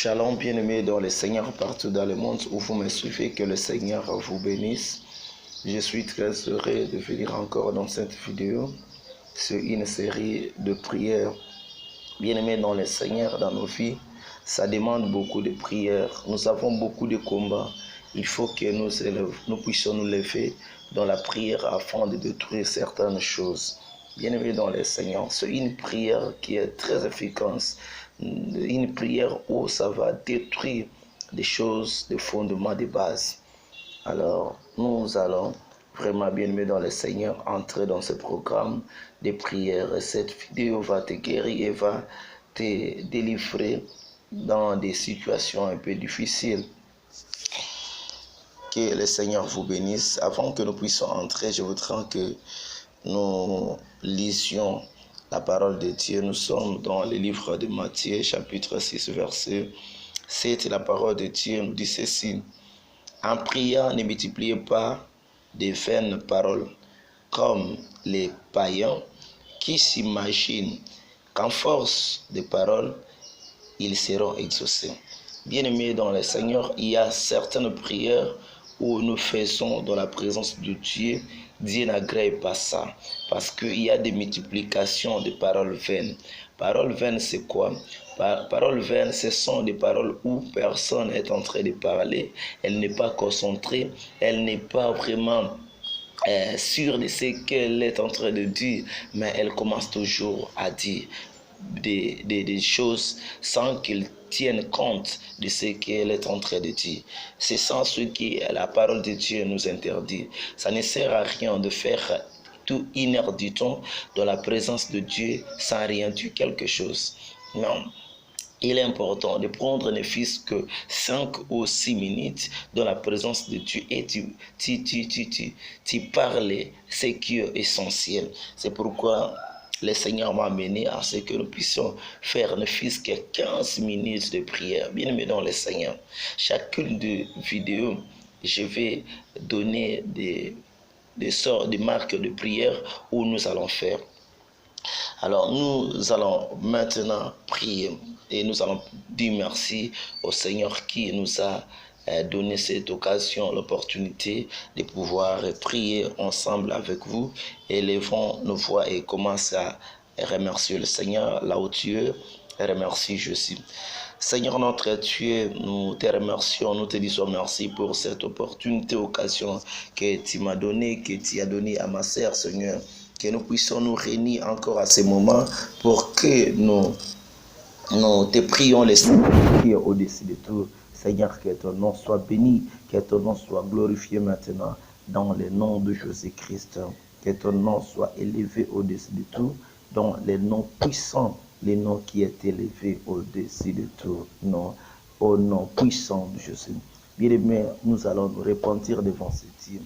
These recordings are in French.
Shalom bien-aimés dans le Seigneur partout dans le monde où vous me suivez, que le Seigneur vous bénisse. Je suis très heureux de venir encore dans cette vidéo sur une série de prières. Bien-aimés dans le Seigneur, dans nos vies, ça demande beaucoup de prières. Nous avons beaucoup de combats. Il faut que nous puissions nous lever dans la prière afin de détruire certaines choses. Bien-aimés dans le Seigneur, c'est une prière qui est très efficace. Une prière où ça va détruire des choses, des fondements, des bases. Alors, nous allons vraiment, bien-aimés dans le Seigneur, entrer dans ce programme de prière. Et cette vidéo va te guérir et va te délivrer dans des situations un peu difficiles. Que le Seigneur vous bénisse. Avant que nous puissions entrer, je voudrais que nous lisions la parole de Dieu. Nous sommes dans le livre de Matthieu, chapitre 6, verset 7. La parole de Dieu nous dit ceci. En priant, ne multipliez pas de vaines paroles, comme les païens qui s'imaginent qu'en force de paroles, ils seront exaucés. Bien-aimés dans le Seigneur, il y a certaines prières où nous faisons dans la présence de Dieu. Dieu n'agrée pas ça, parce qu'il y a des multiplications de paroles vaines. Paroles vaines, c'est quoi? Paroles vaines, ce sont des paroles où personne n'est en train de parler, elle n'est pas concentrée, elle n'est pas vraiment sûre de ce qu'elle est en train de dire, mais elle commence toujours à dire des choses sans qu'elle tienne compte de ce qu'elle est en train de dire. C'est sans ce que la parole de Dieu nous interdit. Ça ne sert à rien de faire tout une heure du temps dans la présence de Dieu sans rien dire quelque chose. Non. Il est important de prendre ne fût-ce que 5 ou 6 minutes dans la présence de Dieu et tu parles ce qui est essentiel. C'est pourquoi le Seigneur m'a amené à ce que nous puissions faire ne fût-ce que 15 minutes de prière. Bien-aimés dans le Seigneur, chacune des vidéos, je vais donner des marques de prière où nous allons faire. Alors nous allons maintenant prier et nous allons dire merci au Seigneur qui nous a donné cette occasion, l'opportunité de pouvoir prier ensemble avec vous. Élevons nos voix et commençons à remercier le Seigneur là où tu es. Remercie Jésus. Seigneur notre Dieu, nous te remercions, nous te disons merci pour cette opportunité, occasion que tu m'as donnée, que tu as donnée à ma sœur, Seigneur. Que nous puissions nous réunir encore à ce moment pour que nous te prions les Seigneur au-dessus de tout. Seigneur, que ton nom soit béni, que ton nom soit glorifié maintenant dans le nom de Jésus-Christ. Que ton nom soit élevé au-dessus de tout, dans les noms puissants, les noms qui est élevé au-dessus de tout. Non, au nom puissant de Jésus. Bien-aimés, nous allons nous repentir devant ce Dieu.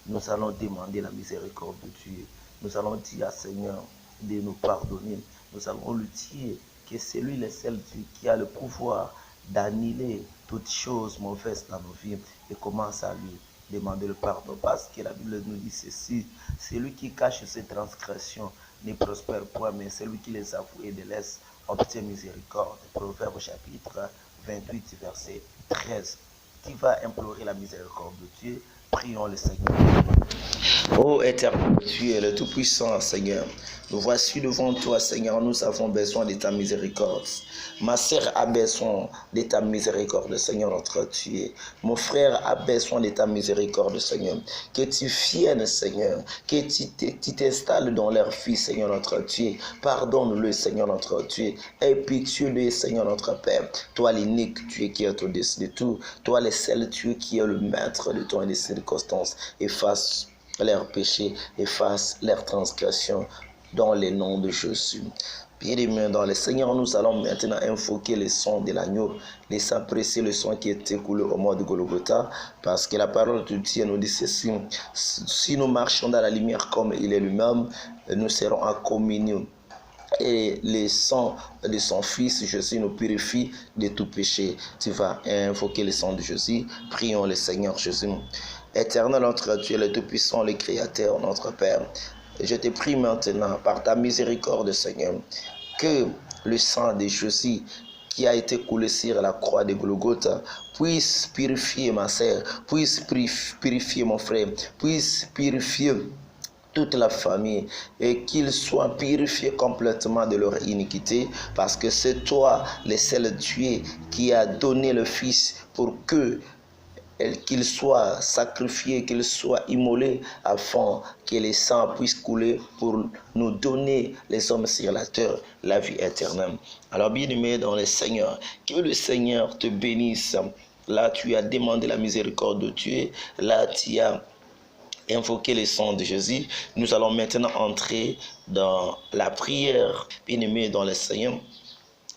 Nous allons demander la miséricorde de Dieu. Nous allons dire à Seigneur de nous pardonner. Nous allons lui dire que c'est lui le seul Dieu qui a le pouvoir d'annuler toutes choses mauvaises dans nos vies et commence à lui demander le pardon parce que la Bible nous dit ceci. Celui qui cache ses transgressions ne prospère point, mais celui qui les avoue et les laisse obtient miséricorde. Proverbe chapitre 28, verset 13. Qui va implorer la miséricorde de Dieu? Prions le Seigneur. Ô éternel Dieu, le Tout-Puissant, Seigneur, nous voici devant toi, Seigneur, nous avons besoin de ta miséricorde. Ma sœur a besoin de ta miséricorde, Seigneur notre Dieu. Mon frère a besoin de ta miséricorde, Seigneur. Que tu viennes, Seigneur, que tu t'installes dans leur vie, Seigneur notre Dieu. Pardonne-le, Seigneur notre Dieu. Et pitié-le, Seigneur notre Père. Toi l'unique Dieu qui est au-dessus de tout. Toi le seul Dieu qui est le maître de temps et des circonstances. Efface leurs péchés, efface leurs transgressions dans le nom de Jésus. Bien-aimés dans le Seigneur, nous allons maintenant invoquer le sang de l'agneau, les apprécier le sang qui est écoulé au mort de Golgotha, parce que la parole de Dieu nous dit ceci: si nous marchons dans la lumière comme il est lui-même, nous serons en communion. Et le sang de son Fils Jésus nous purifie de tout péché. Tu vas invoquer le sang de Jésus. Prions le Seigneur Jésus. Éternel notre Dieu, le Tout-Puissant, le Créateur, notre Père, je te prie maintenant par ta miséricorde, Seigneur, que le sang de Jésus qui a été coulé sur la croix de Golgotha puisse purifier ma sœur, puisse purifier mon frère, puisse purifier toute la famille et qu'ils soient purifiés complètement de leur iniquité, parce que c'est toi, le seul Dieu, qui a donné le Fils pour qu'il soit sacrifié, qu'il soit immolé, afin que le sang puisse couler pour nous donner, les hommes sur la terre, la vie éternelle. Alors bien-aimé dans le Seigneur, que le Seigneur te bénisse. Là, tu as demandé la miséricorde de Dieu. Là, tu as invoquer le sang de Jésus. Nous allons maintenant entrer dans la prière, bien-aimé dans le Seigneur.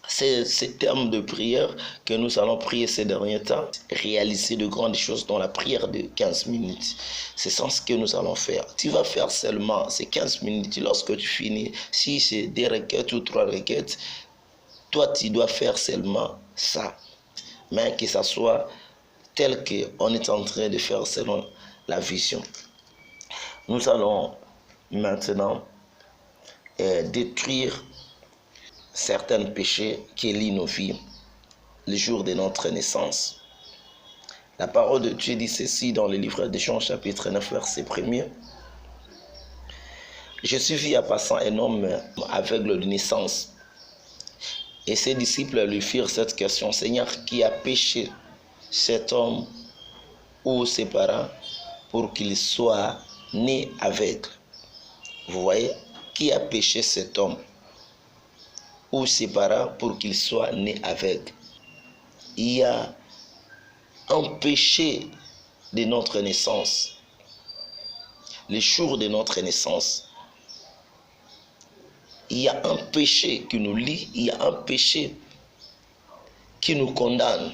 C'est ce terme de prière que nous allons prier ces derniers temps, réaliser de grandes choses dans la prière de 15 minutes. C'est ce que nous allons faire. Tu vas faire seulement ces 15 minutes. Lorsque tu finis, si c'est 2 requêtes ou 3 requêtes, toi tu dois faire seulement ça. Mais que ça soit tel qu'on est en train de faire selon la vision. Nous allons maintenant détruire certains péchés qui lient nos vies le jour de notre naissance. La parole de Dieu dit ceci dans le livre de Jean chapitre 9 verset 1er. Je suis vu à passant un homme aveugle de naissance. Et ses disciples lui firent cette question: Seigneur, qui a péché, cet homme ou ses parents, pour qu'il soit né aveugle? Vous voyez, qui a péché cet homme ou ses parents pour qu'il soit né aveugle? Il y a un péché de notre naissance, le jour de notre naissance. Il y a un péché qui nous lie, il y a un péché qui nous condamne.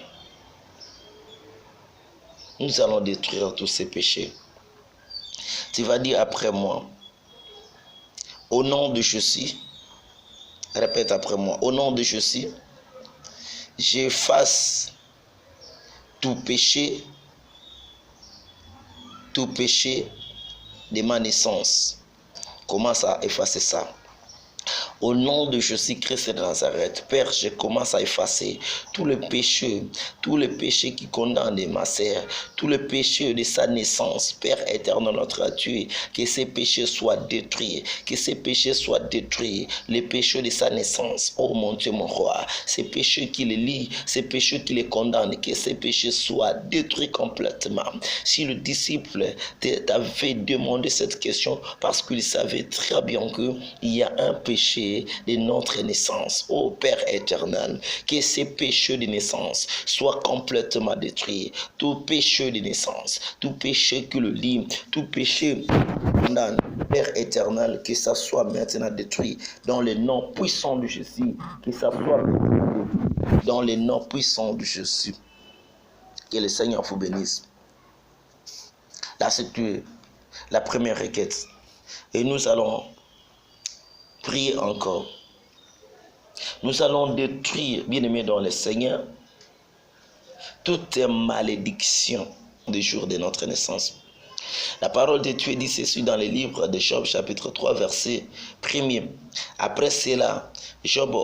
Nous allons détruire tous ces péchés. Tu vas dire après moi: au nom de Jésus, répète après moi, au nom de Jésus, j'efface tout péché de ma naissance. Commence à effacer ça. Au nom de Jésus-Christ de Nazareth, Père, je commence à effacer tous les péchés qui condamnent ma sœur, tous les péchés de sa naissance. Père éternel, notre Dieu, que ces péchés soient détruits, les péchés de sa naissance. Oh mon Dieu, mon roi, ces péchés qui les lient, ces péchés qui les condamnent, que ces péchés soient détruits complètement. Si le disciple t'avait demandé cette question, parce qu'il savait très bien qu'il y a un péché de notre naissance. Ô Père éternel, que ces péchés de naissance soient complètement détruits. Tout péché de naissance, tout péché qui le lie, tout péché condamne, Père éternel, que ça soit maintenant détruit dans le nom puissant de Jésus. Que ça soit détruit dans le nom puissant de Jésus. Que le Seigneur vous bénisse. Là, c'est la première requête. Et nous allons priez encore. Nous allons détruire, bien-aimés dans le Seigneur, toute malédiction du jour de notre naissance. La parole de Dieu dit ceci dans le livre de Job, chapitre 3, verset 1er. Après cela, Job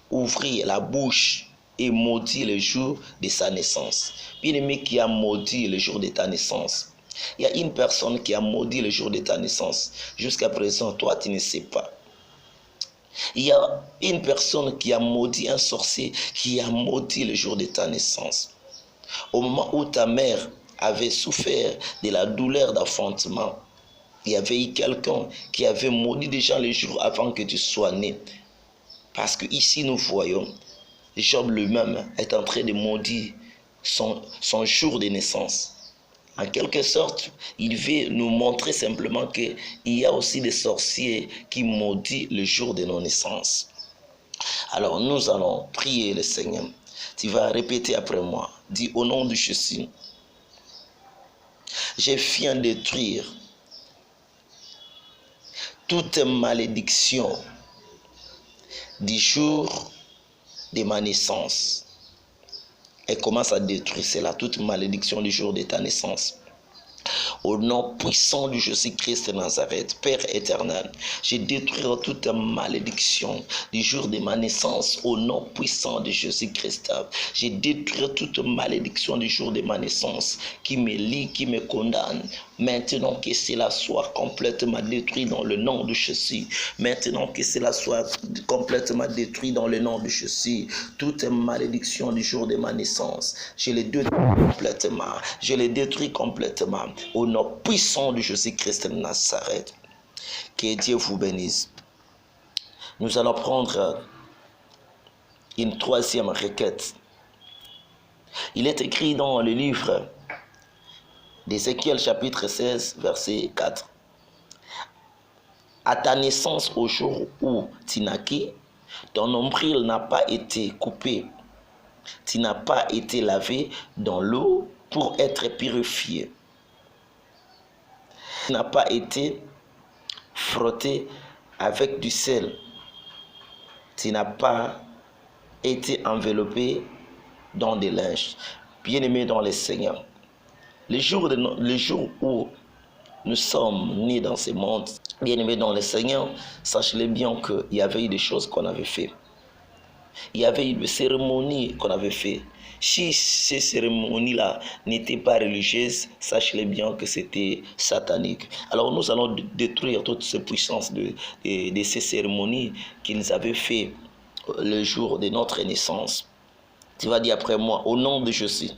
ouvrit la bouche et maudit le jour de sa naissance. Bien-aimé, qui a maudit le jour de ta naissance? Il y a une personne qui a maudit le jour de ta naissance. Jusqu'à présent, toi, tu ne sais pas. Il y a une personne qui a maudit, un sorcier qui a maudit le jour de ta naissance. Au moment où ta mère avait souffert de la douleur d'enfantement, il y avait eu quelqu'un qui avait maudit déjà le jour avant que tu sois né. Parce que ici nous voyons, Job lui-même est en train de maudire son jour de naissance. En quelque sorte, il veut nous montrer simplement qu'il y a aussi des sorciers qui maudissent le jour de nos naissances. Alors nous allons prier le Seigneur. Tu vas répéter après moi. Dis: au nom de Jésus, je viens détruire toute malédiction du jour de ma naissance. Et commence à détruire cela, toute malédiction du jour de ta naissance. Au nom puissant de Jésus-Christ de Nazareth, Père éternel, je détruis toute malédiction du jour de ma naissance. Au nom puissant de Jésus-Christ, je détruis toute malédiction du jour de ma naissance qui me lie, qui me condamne. Maintenant que cela soit complètement détruit dans le nom de Jésus. Maintenant que cela soit complètement détruit dans le nom de Jésus. Toute malédiction du jour de ma naissance, je les détruis complètement. Je les détruis complètement. Au nom puissant de Jésus-Christ de Nazareth. Que Dieu vous bénisse. Nous allons prendre une troisième requête. Il est écrit dans le livre d'Ézéchiel chapitre 16, verset 4. À ta naissance, au jour où tu naquis, ton nombril n'a pas été coupé. Tu n'as pas été lavé dans l'eau pour être purifié. Tu n'as pas été frotté avec du sel. Tu n'as pas été enveloppé dans des linges. Bien-aimé dans le Seigneur, le jour où nous sommes nés dans ce monde, bien-aimé dans le Seigneur, sachez-le bien qu'il y avait eu des choses qu'on avait fait. Il y avait eu des cérémonies qu'on avait fait. Si ces cérémonies-là n'étaient pas religieuses, sachez-le bien que c'était satanique. Alors nous allons détruire toutes ces puissances de ces cérémonies qu'ils avaient fait le jour de notre naissance. Tu vas dire après moi, au nom de Jésus,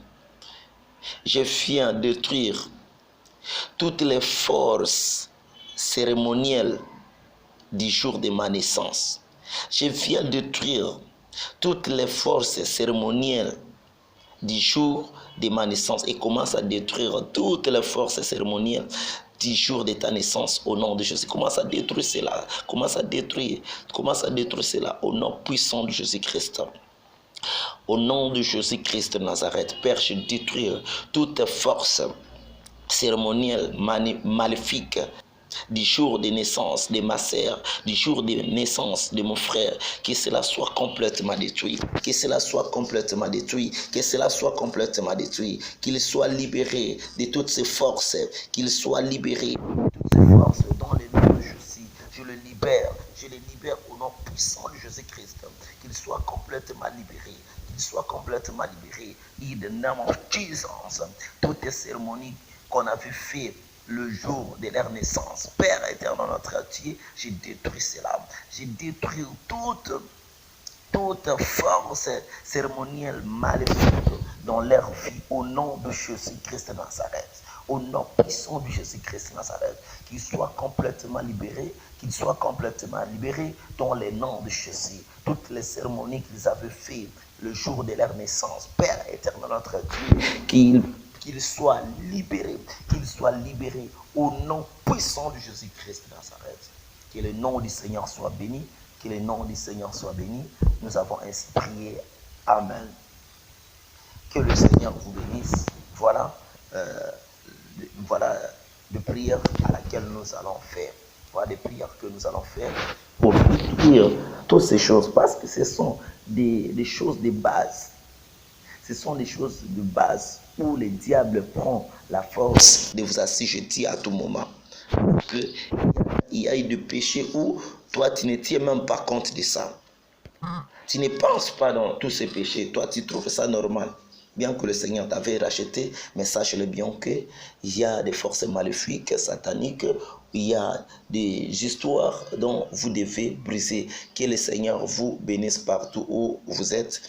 je viens détruire toutes les forces cérémonielles du jour de ma naissance. Je viens détruire toutes les forces cérémonielles du jour de ma naissance et commence à détruire toutes les forces cérémonielles du jour de ta naissance au nom de Jésus. Commence à détruire cela. Commence à détruire cela au nom puissant de Jésus-Christ. Au nom de Jésus-Christ de Nazareth, Père, je détruis toute force cérémonielle maléfique du jour de naissance de ma sœur, du jour de naissance de mon frère, que cela soit complètement détruit, que cela soit complètement détruit, que cela soit complètement détruit, qu'il soit libéré de toutes ces forces, qu'il soit libéré de toutes ces forces dans le nom de Jésus. Je le libère au nom puissant de Jésus-Christ, qu'il soit complètement libéré. Qu'il soit complètement libéré. In the name of Jesus, toutes les cérémonies qu'on a vu faire le jour de leur naissance, Père éternel notre Dieu, j'ai détruit cela. J'ai détruit toute force cérémonielle maléfique dans leur vie au nom de Jésus-Christ de Nazareth. Au nom puissant de Jésus-Christ de Nazareth, qu'ils soient complètement libérés, dans le nom de Jésus. Toutes les cérémonies qu'ils avaient fait le jour de leur naissance, Père éternel notre Dieu, qu'ils soient libérés, au nom puissant de Jésus-Christ de Nazareth. Que le nom du Seigneur soit béni, Nous avons ainsi prié. Amen. Que le Seigneur vous bénisse. Voilà des prières à laquelle nous allons faire. Voilà des prières que nous allons faire pour détruire toutes ces choses, parce que ce sont des choses de base. Ce sont des choses de base où le diable prend la force de vous assujettir à tout moment. Il y a eu des péchés où toi tu ne tiens même pas compte de ça. Tu ne penses pas dans tous ces péchés. Toi tu trouves ça normal. Bien que le Seigneur t'avait racheté, mais sache-le bien qu'il y a des forces maléfiques, sataniques, il y a des histoires dont vous devez briser. Que le Seigneur vous bénisse partout où vous êtes.